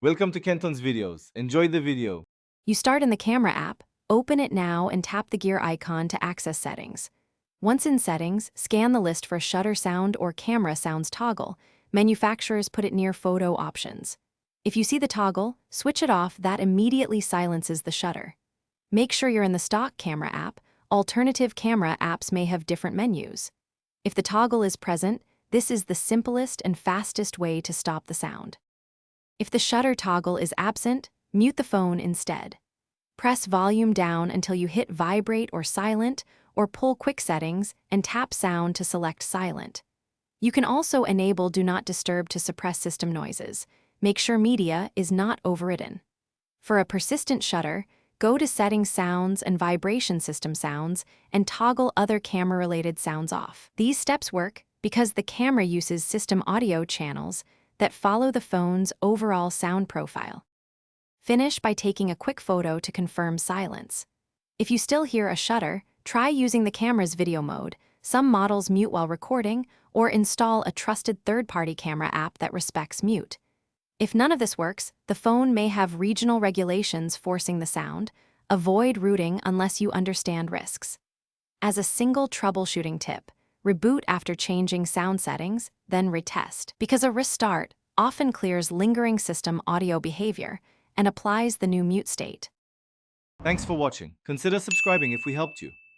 Welcome to Kenton's videos. Enjoy the video. You start in the camera app, open it now and tap the gear icon to access settings. Once in settings, scan the list for shutter sound or camera sounds toggle. Manufacturers put it near photo options. If you see the toggle, switch it off. That immediately silences the shutter. Make sure you're in the stock camera app. Alternative camera apps may have different menus. If the toggle is present, this is the simplest and fastest way to stop the sound. If the shutter toggle is absent, mute the phone instead. Press volume down until you hit vibrate or silent, or pull quick settings and tap sound to select silent. You can also enable do not disturb to suppress system noises. Make sure media is not overridden. For a persistent shutter, go to settings sounds and vibration system sounds and toggle other camera-related sounds off. These steps work because the camera uses system audio channels that follow the phone's overall sound profile. Finish by taking a quick photo to confirm silence. If you still hear a shutter, try using the camera's video mode. Some models mute while recording, or install a trusted third-party camera app that respects mute. If none of this works, the phone may have regional regulations forcing the sound. Avoid rooting unless you understand risks. As a single troubleshooting tip, reboot after changing sound settings, then retest, because a restart often clears lingering system audio behavior and applies the new mute state. Thanks for watching. Consider subscribing if we helped you.